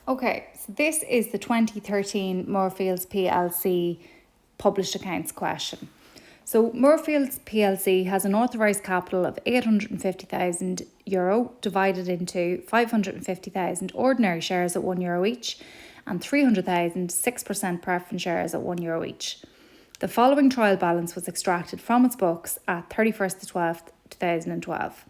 Okay, so this is the 2013 Moorfields Plc published accounts question. So Moorfields Plc has an authorised capital of €850,000 divided into 550,000 ordinary shares at €1 each and 300,000 6% preference shares at €1 each. The following trial balance was extracted from its books at 31st of 12th, 2012.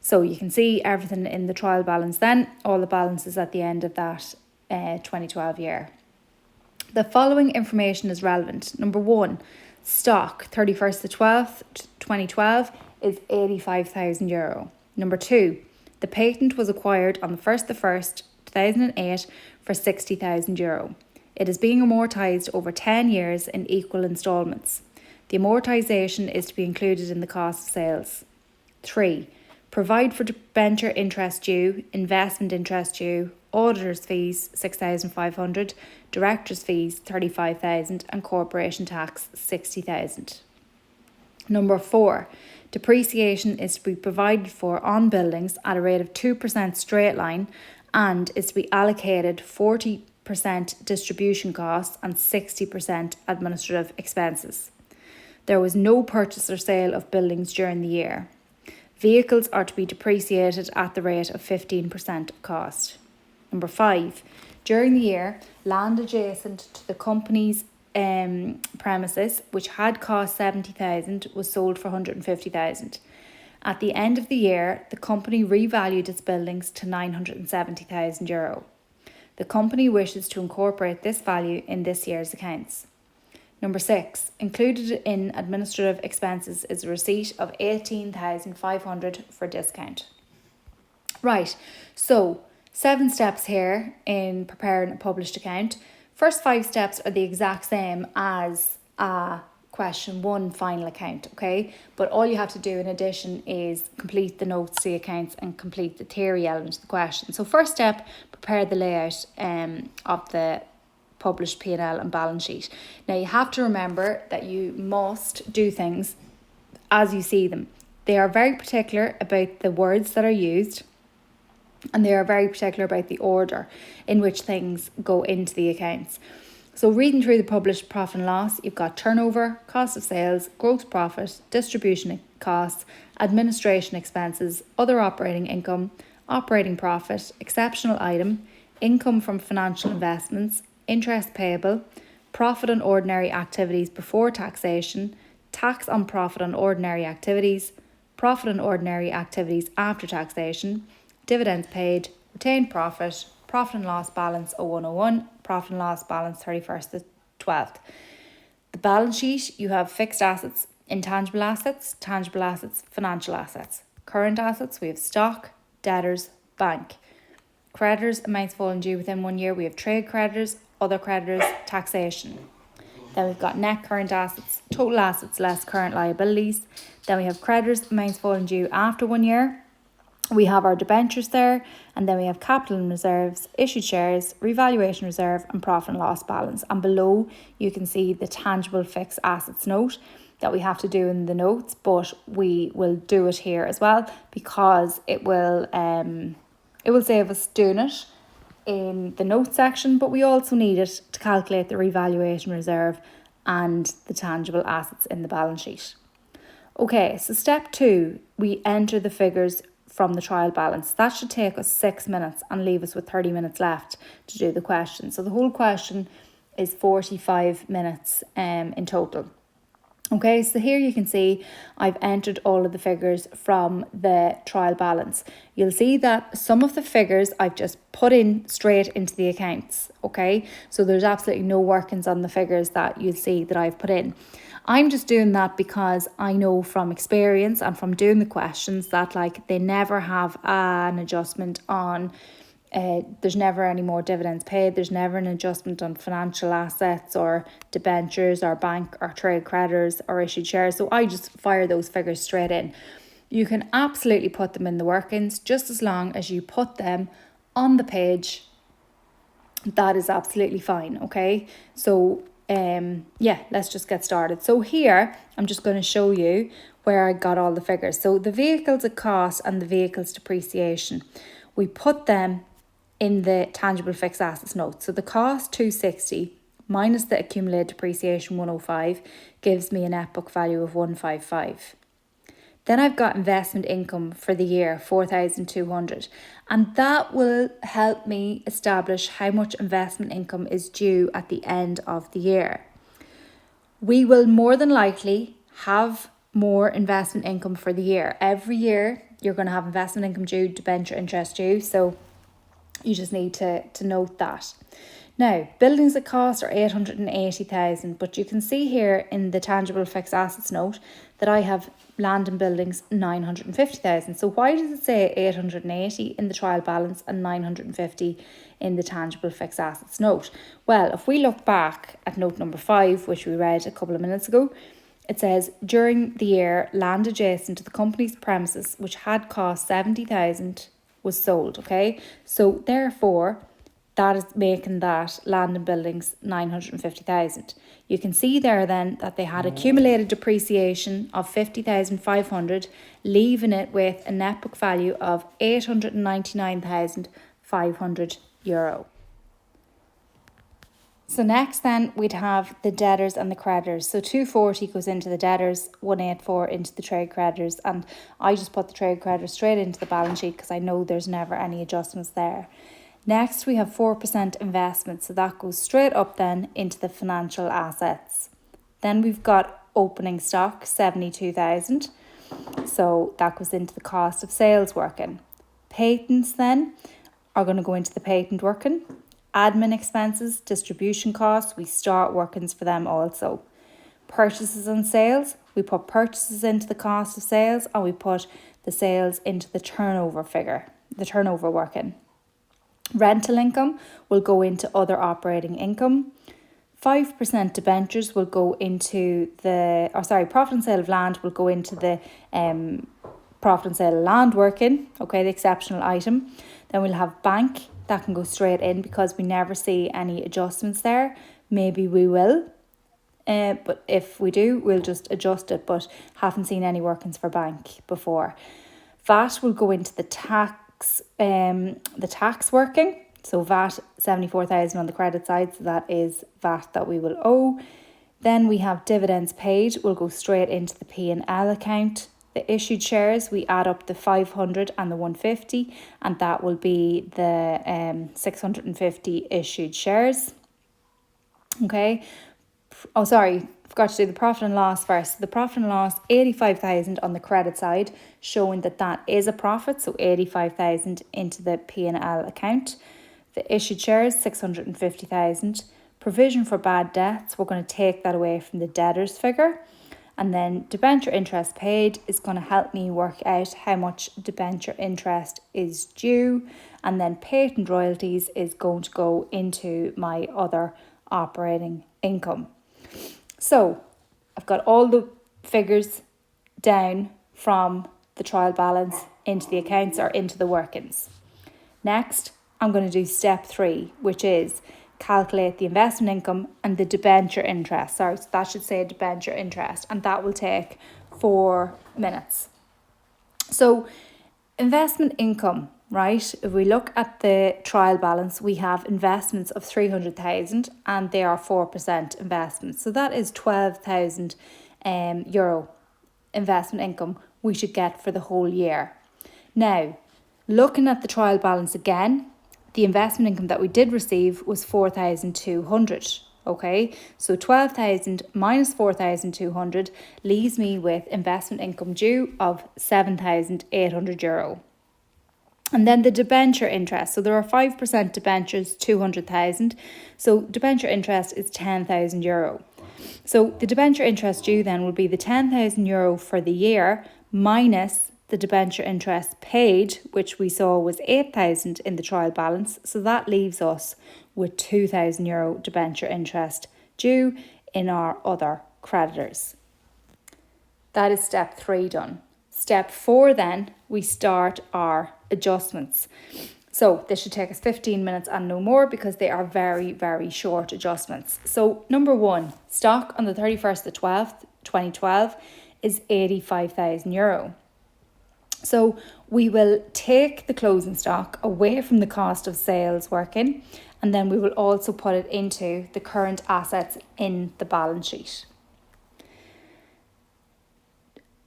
So you can see everything in the trial balance then, all the balances at the end of that 2012 year. The following information is relevant. Number 1, stock 31st of 12th, 2012 is €85,000. Number 2, the patent was acquired on the 1st of 1st, 2008 for €60,000. It is being amortised over 10 years in equal instalments. The amortisation is to be included in the cost of sales. 3, provide for debenture interest due, investment interest due, auditors' fees $6,500, directors' fees $35,000 and corporation tax $60,000. Number 4, depreciation is to be provided for on buildings at a rate of 2% straight line and is to be allocated 40% distribution costs and 60% administrative expenses. There was no purchase or sale of buildings during the year. Vehicles are to be depreciated at the rate of 15% of cost. Number 5, during the year, land adjacent to the company's premises, which had cost $70,000, was sold for $150,000. At the end of the year, the company revalued its buildings to €970,000. The company wishes to incorporate this value in this year's accounts. Number 6, included in administrative expenses is a receipt of $18,500 for discount. Right, so 7 steps here in preparing a published account. First 5 steps are the exact same as a question 1 final account, okay? But all you have to do in addition is complete the notes to the accounts and complete the theory element of the question. So first step, prepare the layout of the published P&L and balance sheet. Now you have to remember that you must do things as you see them. They are very particular about the words that are used and they are very particular about the order in which things go into the accounts. So reading through the published profit and loss, you've got turnover, cost of sales, gross profit, distribution costs, administration expenses, other operating income, operating profit, exceptional item, income from financial investments, interest payable, profit on ordinary activities before taxation, tax on profit on ordinary activities, profit on ordinary activities after taxation, dividends paid, retained profit, profit and loss balance 0101, profit and loss balance 31st of 12th. The balance sheet, you have fixed assets, intangible assets, tangible assets, financial assets. Current assets, we have stock, debtors, bank. Creditors, amounts falling due within 1 year, we have trade creditors, other creditors, taxation. Then we've got net current assets, total assets less current liabilities. Then we have creditors, amounts falling due after 1 year. We have our debentures there, and then we have capital and reserves, issued shares, revaluation reserve and profit and loss balance. And below you can see the tangible fixed assets note that we have to do in the notes, but we will do it here as well because it will save us doing it in the notes section, but we also need it to calculate the revaluation reserve and the tangible assets in the balance sheet. Okay, so step 2, we enter the figures from the trial balance. That should take us 6 minutes and leave us with 30 minutes left to do the question. So the whole question is 45 minutes in total. Okay, so here you can see I've entered all of the figures from the trial balance. You'll see that some of the figures I've just put in straight into the accounts, okay? So there's absolutely no workings on the figures that you'll see that I've put in. I'm just doing that because I know from experience and from doing the questions that they never have an adjustment on there's never any more dividends paid. There's never an adjustment on financial assets or debentures or bank or trade creditors or issued shares. So I just fire those figures straight in. You can absolutely put them in the workings just as long as you put them on the page. That is absolutely fine. Okay. So let's just get started. So here I'm just going to show you where I got all the figures. So the vehicles at cost and the vehicles depreciation, we put them in the tangible fixed assets note. So the cost 260 minus the accumulated depreciation 105 gives me a net book value of 155. Then I've got investment income for the year, 4,200, and that will help me establish how much investment income is due at the end of the year. We will more than likely have more investment income for the year. Every year you're going to have investment income due, debenture interest due, so you just need to note that. Now, buildings at cost are 880,000, but you can see here in the tangible fixed assets note that I have land and buildings 950,000. So why does it say 880 in the trial balance and 950 in the tangible fixed assets note? Well, if we look back at note number 5, which we read a couple of minutes ago, it says during the year, land adjacent to the company's premises, which had cost 70,000, was sold. Okay, so therefore, that is making that land and buildings 950,000. You can see there then that they had accumulated depreciation of 50,500, leaving it with a net book value of 899,500 euro. So next then we'd have the debtors and the creditors. So 240 goes into the debtors, 184 into the trade creditors, and I just put the trade creditors straight into the balance sheet because I know there's never any adjustments there. Next, we have 4% investment, so that goes straight up then into the financial assets. Then we've got opening stock, 72,000, so that goes into the cost of sales working. Patents then are going to go into the patent working. Admin expenses, distribution costs, we start workings for them also. Purchases and sales, we put purchases into the cost of sales and we put the sales into the turnover figure, the turnover working. Rental income will go into other operating income. 5% debentures will go into profit and sale of land will go into the profit and sale of land working, okay, the exceptional item. Then we'll have bank, that can go straight in because we never see any adjustments there. Maybe we will, but if we do, we'll just adjust it, but haven't seen any workings for bank before. VAT will go into the tax working, so VAT 74,000 on the credit side, so that is VAT that we will owe. Then we have dividends paid will go straight into the P&L account. The issued shares, we add up the 500 and the 150, and that will be the 650 issued shares. Okay, forgot to do the profit and loss first. The profit and loss, 85,000 on the credit side, showing that that is a profit, so 85,000 into the P&L account. The issued shares, 650,000. Provision for bad debts, we're going to take that away from the debtors figure. And then debenture interest paid is going to help me work out how much debenture interest is due. And then patent royalties is going to go into my other operating income. So I've got all the figures down from the trial balance into the accounts or into the workings. Next, I'm going to do step 3, which is calculate the investment income and the debenture interest. Sorry, so that should say debenture interest, and that will take 4 minutes. So investment income, right? If we look at the trial balance, we have investments of 300,000 and they are 4% investments. So that is 12,000 euro investment income we should get for the whole year. Now, looking at the trial balance again, the investment income that we did receive was 4,200. Okay, so 12,000 minus 4,200 leaves me with investment income due of 7,800 euro. And then the debenture interest. So there are 5% debentures, 200,000. So debenture interest is 10,000 euro. So the debenture interest due then will be the 10,000 euro for the year minus the debenture interest paid, which we saw was 8,000 in the trial balance. So that leaves us with 2,000 euro debenture interest due in our other creditors. That is step 3 done. Step 4 then, we start our adjustments. So this should take us 15 minutes and no more because they are very, very short adjustments. So number 1, stock on the 31st of the 12th, 2012 is 85,000 euro. So we will take the closing stock away from the cost of sales working, and then we will also put it into the current assets in the balance sheet.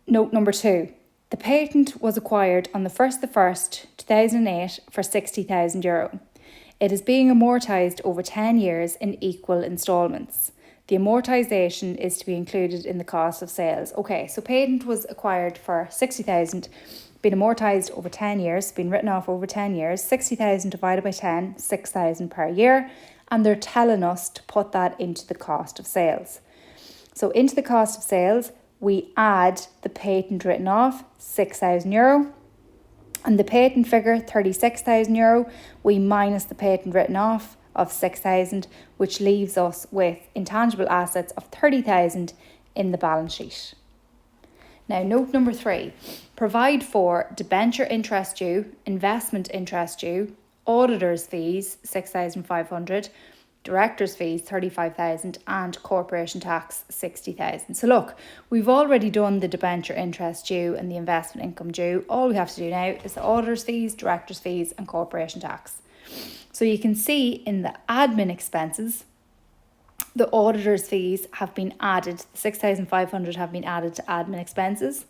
Note number 2. The patent was acquired on the 1st of 1st, 2008 for €60,000. It is being amortised over 10 years in equal instalments. The amortisation is to be included in the cost of sales. Okay, so patent was acquired for 60,000, been amortised over 10 years, been written off over 10 years, 60,000 divided by 10, 6,000 per year, and they're telling us to put that into the cost of sales. So into the cost of sales, we add the patent written off, €6,000, and the patent figure, €36,000, we minus the patent written off of 6,000, which leaves us with intangible assets of 30,000 in the balance sheet. Now, note number 3, provide for debenture interest due, investment interest due, auditors' fees, 6,500, directors' fees, 35,000, and corporation tax, 60,000. So look, we've already done the debenture interest due and the investment income due. All we have to do now is the auditors' fees, directors' fees, and corporation tax. So you can see in the admin expenses, the auditor's fees have been added, the 6,500 have been added to admin expenses,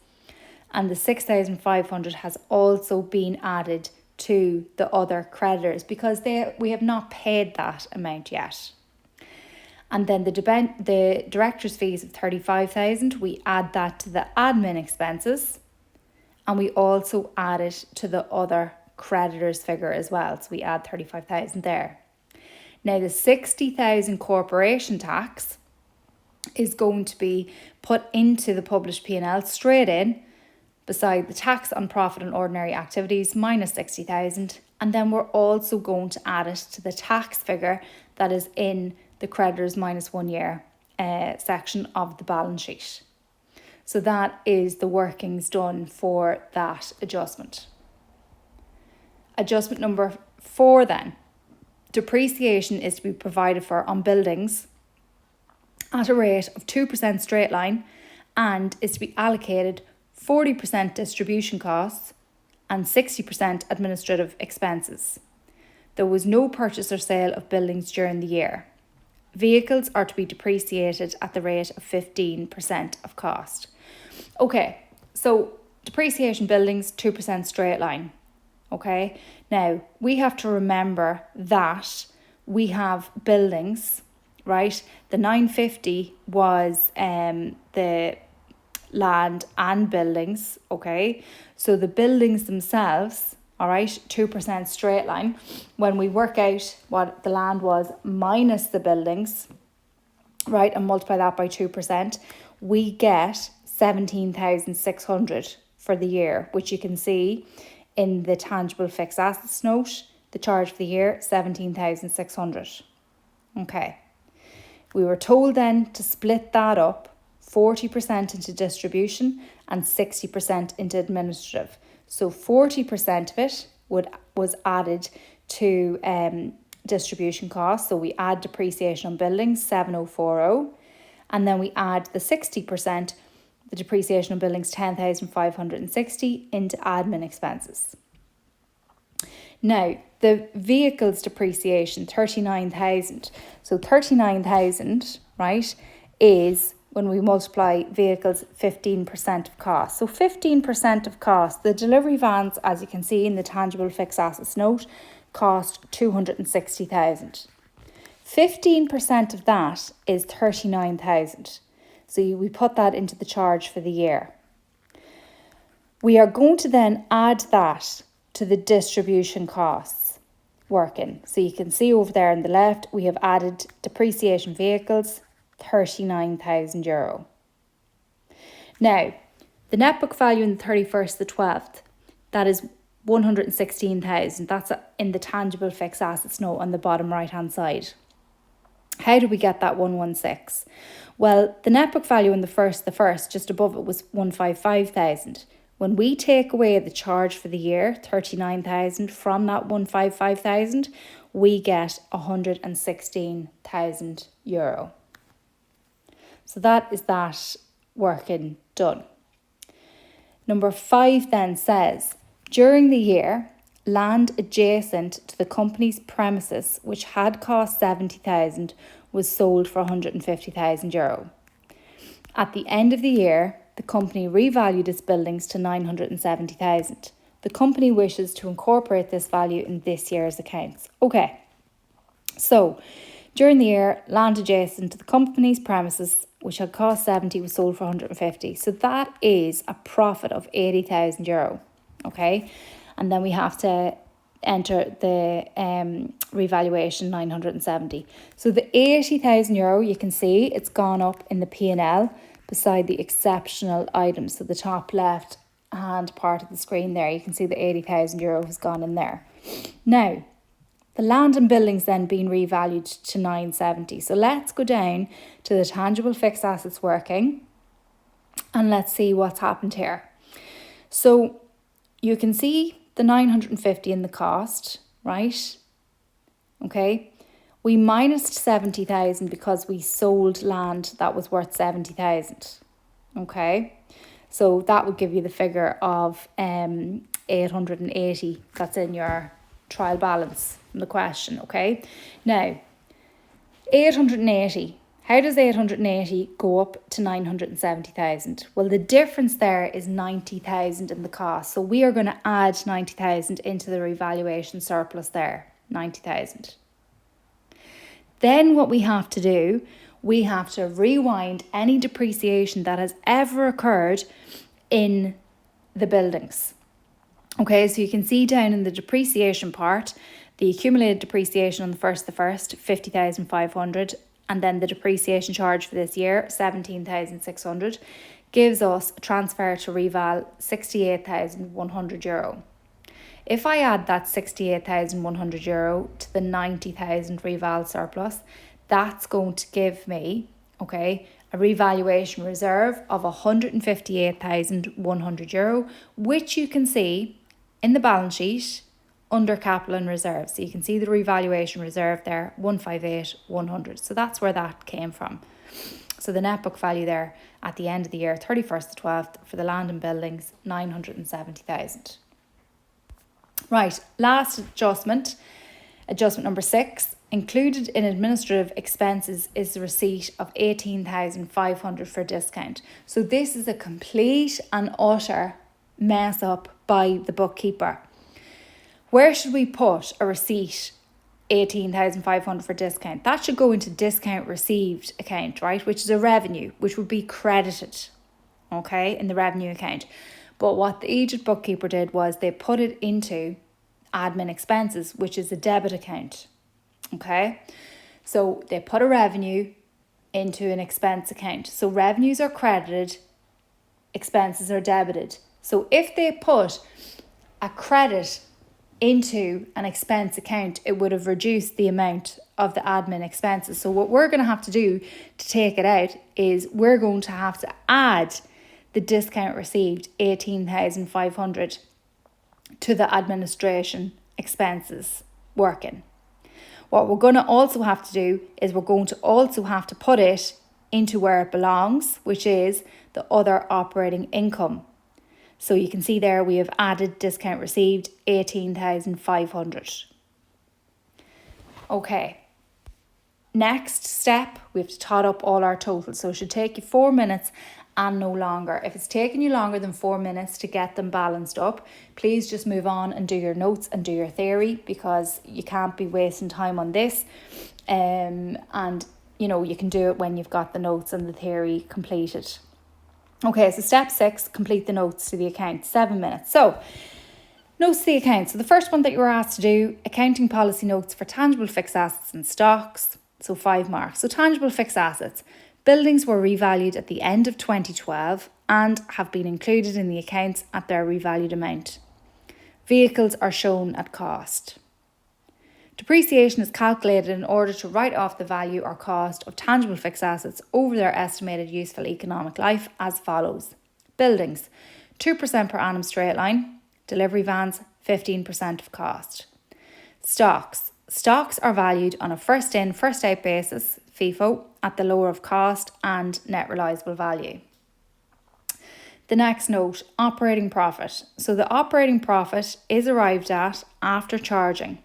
and the 6,500 has also been added to the other creditors because we have not paid that amount yet. And then the director's fees of 35,000, we add that to the admin expenses, and we also add it to the other creditors figure as well. So we add 35,000 there. Now the 60,000 corporation tax is going to be put into the published P&L straight in beside the tax on profit and ordinary activities minus 60,000, and then we're also going to add it to the tax figure that is in the creditors minus 1 year section of the balance sheet. So that is the workings done for that adjustment. Adjustment number 4 then. Depreciation is to be provided for on buildings at a rate of 2% straight line and is to be allocated 40% distribution costs and 60% administrative expenses. There was no purchase or sale of buildings during the year. Vehicles are to be depreciated at the rate of 15% of cost. Okay, so depreciation buildings, 2% straight line. Okay, now we have to remember that we have buildings, right? The 950 was the land and buildings, okay? So the buildings themselves, all right, 2% straight line. When we work out what the land was minus the buildings, right, and multiply that by 2%, we get 17,600 for the year, which you can see in the tangible fixed assets note, the charge for the year, 17,600. Okay. We were told then to split that up, 40% into distribution and 60% into administrative. So 40% of it was added to distribution costs. So we add depreciation on buildings, 7,040, and then we add the 60%, the depreciation on buildings, 10,560, into admin expenses. Now, the vehicles depreciation, 39,000. So 39,000, right, is when we multiply vehicles, 15% of cost. So 15% of cost, the delivery vans, as you can see in the tangible fixed assets note, cost 260,000. 15% of that is 39,000. So we put that into the charge for the year. We are going to then add that to the distribution costs working. So you can see over there on the left, we have added depreciation vehicles, €39,000. Now, the net book value in the 31st of the 12th, that is 116,000. That's in the tangible fixed assets note on the bottom right hand side. How did we get that 116? Well, the net book value in the 1st, just above it, was 155,000. When we take away the charge for the year, 39,000, from that 155,000, we get €116,000. So that is that working done. Number 5 then says, during the year, land adjacent to the company's premises, which had cost 70,000, was sold for €150,000. At the end of the year, the company revalued its buildings to 970,000. The company wishes to incorporate this value in this year's accounts. Okay, so during the year, land adjacent to the company's premises, which had cost 70, was sold for 150. So that is a profit of €80,000. Okay, and then we have to enter the revaluation 970. So the €80,000, you can see it's gone up in the P&L beside the exceptional items. So the top left hand part of the screen there, you can see the €80,000 has gone in there. Now, the land and buildings then being revalued to 970. So let's go down to the tangible fixed assets working and let's see what's happened here. So you can see the 950 in the cost, right? Okay. We minused 70,000 because we sold land that was worth 70,000. Okay. So that would give you the figure of 880 that's in your trial balance from the question. Okay. Now, 880. How does 880 go up to 970,000? Well, the difference there is 90,000 in the cost. So we are going to add 90,000 into the revaluation surplus there, 90,000. Then what we have to do, we have to rewind any depreciation that has ever occurred in the buildings. Okay, so you can see down in the depreciation part, the accumulated depreciation on the 1st, 50,500, and then the depreciation charge for this year, 17,600, gives us a transfer to reval €68,100. If I add that €68,100 to the 90,000 reval surplus, that's going to give me, okay, a revaluation reserve of €158,100, which you can see in the balance sheet under capital and reserve. So you can see the revaluation reserve there, 158,100. So that's where that came from. So the net book value there at the end of the year, 31st to 12th, for the land and buildings, 970,000. Right, last adjustment number 6. Included in administrative expenses is the receipt of 18,500 for discount. So this is a complete and utter mess up by the bookkeeper. Where should we put a receipt 18,500 for discount? That should go into discount received account, right? Which is a revenue, which would be credited, okay, in the revenue account. But what the Egypt bookkeeper did was they put it into admin expenses, which is a debit account, okay? So they put a revenue into an expense account. So revenues are credited, expenses are debited. So if they put a credit into an expense account, it would have reduced the amount of the admin expenses. So what we're going to have to do to take it out is we're going to have to add the discount received, 18,500, to the administration expenses working. What we're going to also have to do is we're going to also have to put it into where it belongs, which is the other operating income. So you can see there we have added discount received 18,500. Okay. Next step, we have to tot up all our totals. So it should take you 4 minutes and no longer. If it's taking you longer than 4 minutes to get them balanced up, please just move on and do your notes and do your theory, because you can't be wasting time on this. And you know, you can do it when you've got the notes and the theory completed. Okay, so step 6, complete the notes to the account, 7 minutes. So, notes to the account. So the first one that you were asked to do, accounting policy notes for tangible fixed assets and stocks. So 5 marks. So tangible fixed assets. Buildings were revalued at the end of 2012 and have been included in the accounts at their revalued amount. Vehicles are shown at cost. Depreciation is calculated in order to write off the value or cost of tangible fixed assets over their estimated useful economic life as follows. Buildings, 2% per annum straight line. Delivery vans, 15% of cost. Stocks are valued on a first in, first out basis, FIFO, at the lower of cost and net realisable value. The next note, operating profit. So the operating profit is arrived at after charging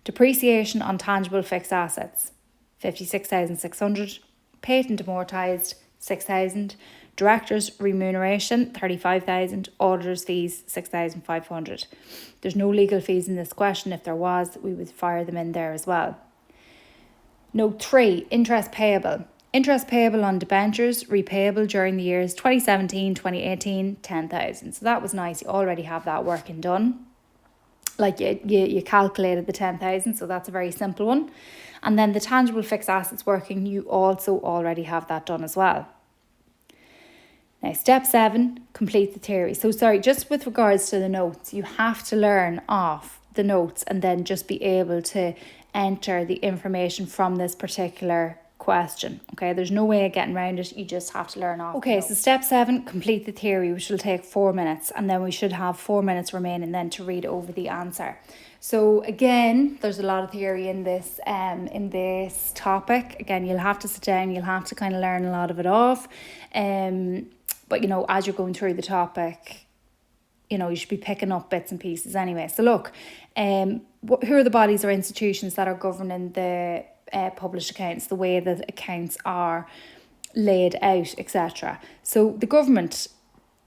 depreciation on tangible fixed assets, 56,600, patent amortised, 6,000, directors' remuneration, 35,000, auditors' fees, 6,500. There's no legal fees in this question. If there was, we would fire them in there as well. Note 3, interest payable. Interest payable on debentures repayable during the years 2017, 2018, 10,000. So that was nice. You already have that working done. Like you calculated the 10,000, so that's a very simple one. And then the tangible fixed assets working, you also already have that done as well. Now, step 7, complete the theory. So sorry, just with regards to the notes, you have to learn off the notes and then just be able to enter the information from this particular question. Okay, there's no way of getting around it. You just have to learn off. Okay, so step 7, complete the theory, which will take 4 minutes, and then we should have 4 minutes remaining then to read over the answer. So again, there's a lot of theory in this topic. Again, you'll have to sit down, you'll have to kind of learn a lot of it off. But you know, as you're going through the topic, you know, you should be picking up bits and pieces anyway. So look, who are the bodies or institutions that are governing the published accounts, the way that accounts are laid out, etc. So the government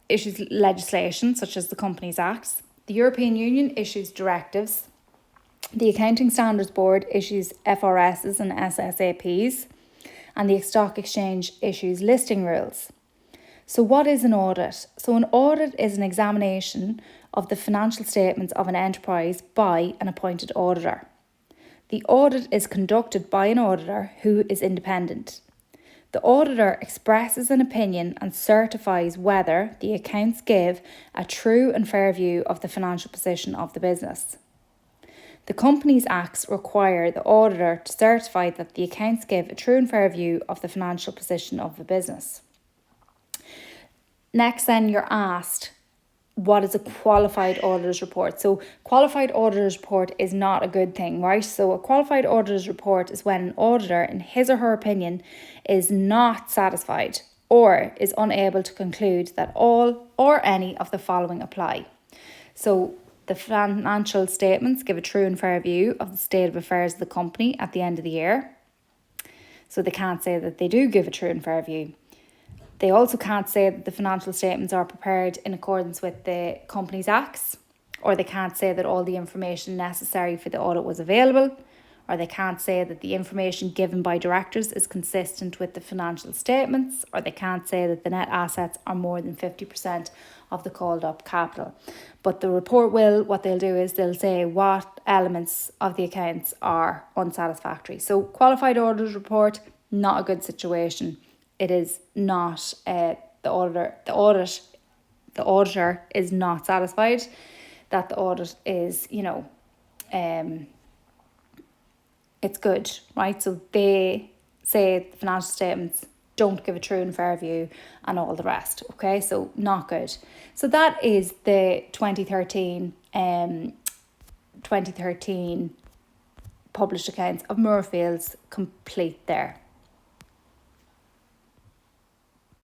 issues legislation such as the Companies Acts. The European Union issues directives. The Accounting Standards Board issues FRSs and SSAPs. And the Stock Exchange issues listing rules. So what is an audit? So an audit is an examination of the financial statements of an enterprise by an appointed auditor. The audit is conducted by an auditor who is independent. The auditor expresses an opinion and certifies whether the accounts give a true and fair view of the financial position of the business. The Companies Acts require the auditor to certify that the accounts give a true and fair view of the financial position of the business. Next, then, you're asked, what is a qualified auditor's report? So qualified auditor's report is not a good thing, right? So a qualified auditor's report is when an auditor, in his or her opinion, is not satisfied or is unable to conclude that all or any of the following apply. So the financial statements give a true and fair view of the state of affairs of the company at the end of the year. So they can't say that they do give a true and fair view. They also can't say that the financial statements are prepared in accordance with the Companies Acts, or they can't say that all the information necessary for the audit was available, or they can't say that the information given by directors is consistent with the financial statements, or they can't say that the net assets are more than 50% of the called up capital. But the report what they'll do is they'll say what elements of the accounts are unsatisfactory. So qualified auditor's report, not a good situation. It is not the auditor is not satisfied that the audit is, it's good, right? So they say the financial statements don't give a true and fair view and all the rest, okay? So not good. So that is the 2013 published accounts of Moorfields complete there.